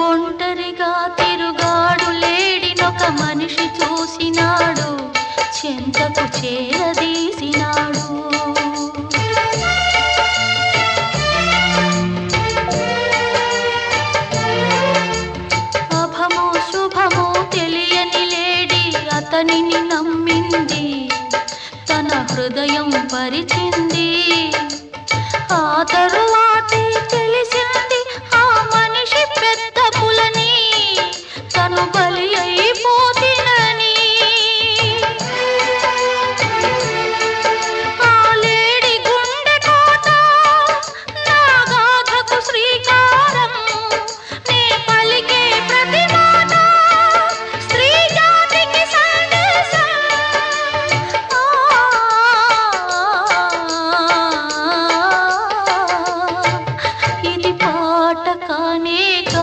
ఒంటరిగా తిరుగాడు లేడినొక మనిషి చూసినాడు, చెంతకు చేరదీసినాడు. అభమో శుభమో తెలియని లేడి అతనిని నమ్మింది, తన హృదయం పరిచింది.